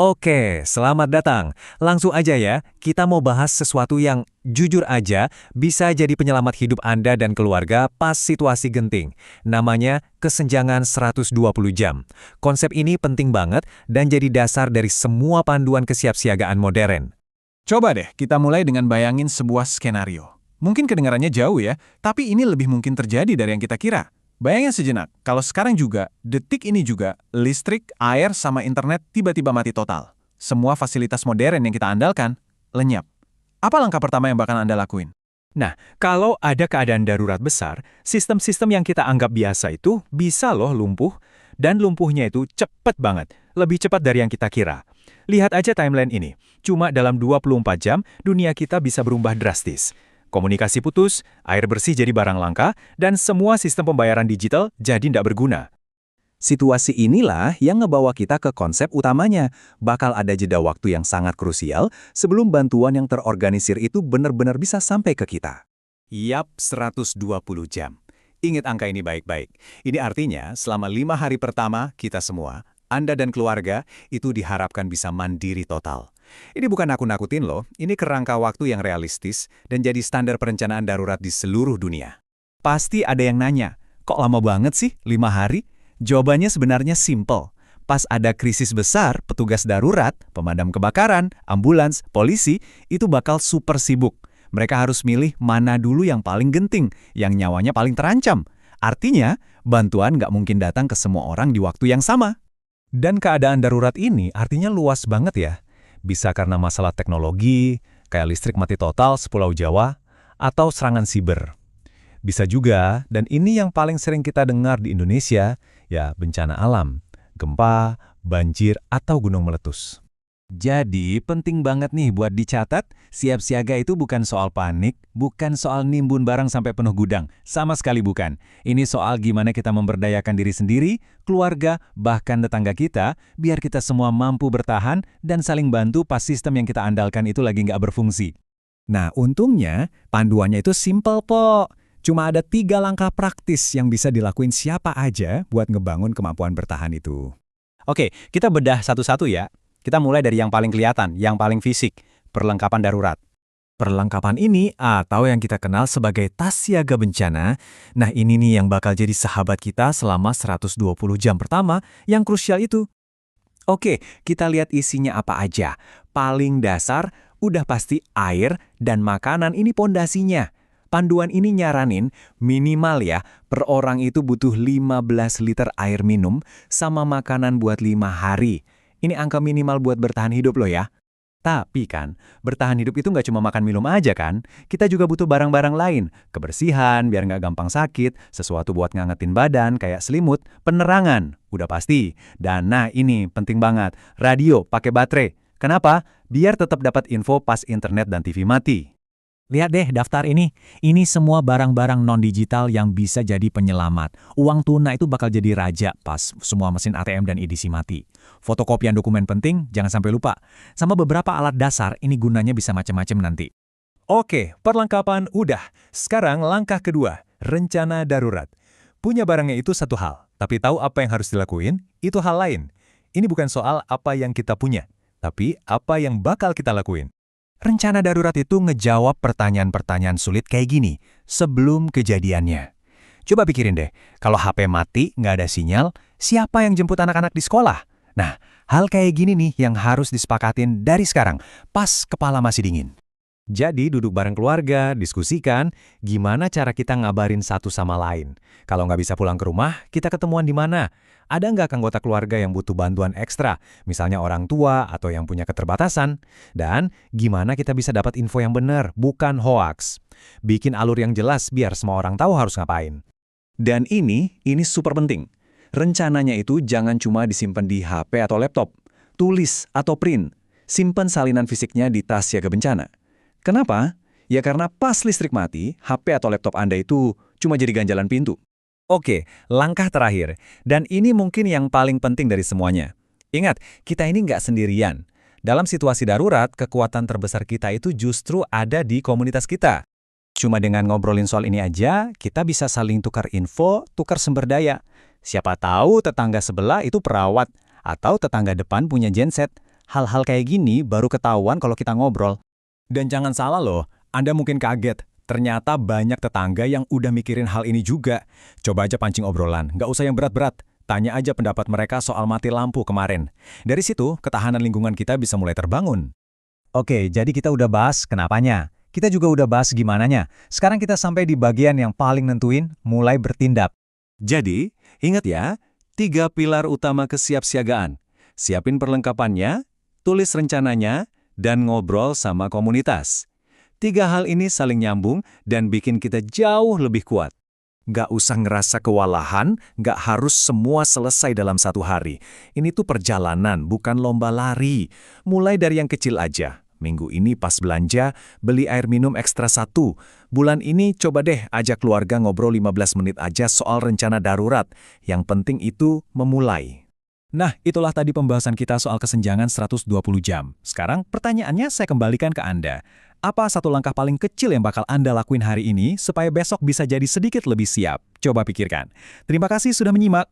Oke, selamat datang. Langsung aja ya, kita mau bahas sesuatu yang jujur aja bisa jadi penyelamat hidup Anda dan keluarga pas situasi genting. Namanya kesenjangan 120 jam. Konsep ini penting banget dan jadi dasar dari semua panduan kesiapsiagaan modern. Coba deh kita mulai dengan bayangin sebuah skenario. Mungkin kedengarannya jauh ya, tapi ini lebih mungkin terjadi dari yang kita kira. Bayangin sejenak, kalau sekarang juga, detik ini juga, listrik, air, sama internet tiba-tiba mati total. Semua fasilitas modern yang kita andalkan, lenyap. Apa langkah pertama yang bakal Anda lakuin? Nah, kalau ada keadaan darurat besar, sistem-sistem yang kita anggap biasa itu bisa loh lumpuh, dan lumpuhnya itu cepat banget, lebih cepat dari yang kita kira. Lihat aja timeline ini, cuma dalam 24 jam, dunia kita bisa berubah drastis. Komunikasi putus, air bersih jadi barang langka, dan semua sistem pembayaran digital jadi tidak berguna. Situasi inilah yang ngebawa kita ke konsep utamanya. Bakal ada jeda waktu yang sangat krusial sebelum bantuan yang terorganisir itu benar-benar bisa sampai ke kita. Yap, 120 jam. Ingat angka ini baik-baik. Ini artinya selama 5 hari pertama kita semua, Anda dan keluarga, itu diharapkan bisa mandiri total. Ini bukan nakut-nakutin loh, ini kerangka waktu yang realistis dan jadi standar perencanaan darurat di seluruh dunia. Pasti ada yang nanya, kok lama banget sih 5 hari? Jawabannya sebenarnya simple. Pas ada krisis besar, petugas darurat, pemadam kebakaran, ambulans, polisi, itu bakal super sibuk. Mereka harus milih mana dulu yang paling genting, yang nyawanya paling terancam. Artinya, bantuan nggak mungkin datang ke semua orang di waktu yang sama. Dan keadaan darurat ini artinya luas banget ya. Bisa karena masalah teknologi, kayak listrik mati total sepulau Jawa, atau serangan siber. Bisa juga, dan ini yang paling sering kita dengar di Indonesia, ya bencana alam, gempa, banjir, atau gunung meletus. Jadi, penting banget nih buat dicatat, siap siaga itu bukan soal panik, bukan soal nimbun barang sampai penuh gudang. Sama sekali bukan. Ini soal gimana kita memberdayakan diri sendiri, keluarga, bahkan tetangga kita, biar kita semua mampu bertahan dan saling bantu pas sistem yang kita andalkan itu lagi nggak berfungsi. Nah, untungnya, panduannya itu simple, Po. Cuma ada 3 langkah praktis yang bisa dilakuin siapa aja buat ngebangun kemampuan bertahan itu. Oke, kita bedah satu-satu ya. Kita mulai dari yang paling kelihatan, yang paling fisik, perlengkapan darurat. Perlengkapan ini atau yang kita kenal sebagai tas siaga bencana, nah ini nih yang bakal jadi sahabat kita selama 120 jam pertama yang krusial itu. Oke, kita lihat isinya apa aja. Paling dasar, udah pasti air dan makanan ini pondasinya. Panduan ini nyaranin minimal ya, per orang itu butuh 15 liter air minum sama makanan buat 5 hari. Ini angka minimal buat bertahan hidup loh ya. Tapi kan, bertahan hidup itu nggak cuma makan minum aja kan. Kita juga butuh barang-barang lain. Kebersihan, biar nggak gampang sakit, sesuatu buat ngangetin badan kayak selimut, penerangan, udah pasti. Dan nah ini penting banget, radio pakai baterai. Kenapa? Biar tetap dapat info pas internet dan TV mati. Lihat deh daftar ini. Ini semua barang-barang non-digital yang bisa jadi penyelamat. Uang tunai itu bakal jadi raja pas semua mesin ATM dan edisi mati. Fotokopian dokumen penting, jangan sampai lupa. Sama beberapa alat dasar, ini gunanya bisa macam-macam nanti. Oke, perlengkapan udah. Sekarang langkah kedua, rencana darurat. Punya barangnya itu satu hal, tapi tahu apa yang harus dilakuin, itu hal lain. Ini bukan soal apa yang kita punya, tapi apa yang bakal kita lakuin. Rencana darurat itu ngejawab pertanyaan-pertanyaan sulit kayak gini, sebelum kejadiannya. Coba pikirin deh, kalau HP mati, nggak ada sinyal, siapa yang jemput anak-anak di sekolah? Nah, hal kayak gini nih yang harus disepakatin dari sekarang, pas kepala masih dingin. Jadi duduk bareng keluarga, diskusikan gimana cara kita ngabarin satu sama lain. Kalau nggak bisa pulang ke rumah, kita ketemuan di mana? Ada nggak anggota keluarga yang butuh bantuan ekstra, misalnya orang tua atau yang punya keterbatasan? Dan gimana kita bisa dapat info yang benar, bukan hoaks? Bikin alur yang jelas biar semua orang tahu harus ngapain. Dan ini super penting. Rencananya itu jangan cuma disimpan di HP atau laptop. Tulis atau print. Simpan salinan fisiknya di tas siaga bencana. Kenapa? Ya karena pas listrik mati, HP atau laptop Anda itu cuma jadi ganjalan pintu. Oke, langkah terakhir. Dan ini mungkin yang paling penting dari semuanya. Ingat, kita ini nggak sendirian. Dalam situasi darurat, kekuatan terbesar kita itu justru ada di komunitas kita. Cuma dengan ngobrolin soal ini aja, kita bisa saling tukar info, tukar sumber daya. Siapa tahu tetangga sebelah itu perawat, atau tetangga depan punya genset. Hal-hal kayak gini baru ketahuan kalau kita ngobrol. Dan jangan salah loh, Anda mungkin kaget. Ternyata banyak tetangga yang udah mikirin hal ini juga. Coba aja pancing obrolan, nggak usah yang berat-berat. Tanya aja pendapat mereka soal mati lampu kemarin. Dari situ, ketahanan lingkungan kita bisa mulai terbangun. Oke, jadi kita udah bahas kenapanya. Kita juga udah bahas gimananya. Sekarang kita sampai di bagian yang paling nentuin, mulai bertindak. Jadi, ingat ya, 3 pilar utama kesiapsiagaan. Siapin perlengkapannya, tulis rencananya, dan ngobrol sama komunitas. 3 hal ini saling nyambung dan bikin kita jauh lebih kuat. Nggak usah ngerasa kewalahan, nggak harus semua selesai dalam 1 hari. Ini tuh perjalanan, bukan lomba lari. Mulai dari yang kecil aja. Minggu ini pas belanja, beli air minum ekstra 1. Bulan ini coba deh ajak keluarga ngobrol 15 menit aja soal rencana darurat. Yang penting itu memulai. Nah, itulah tadi pembahasan kita soal kesenjangan 120 jam. Sekarang pertanyaannya saya kembalikan ke Anda. Apa satu langkah paling kecil yang bakal Anda lakuin hari ini supaya besok bisa jadi sedikit lebih siap? Coba pikirkan. Terima kasih sudah menyimak.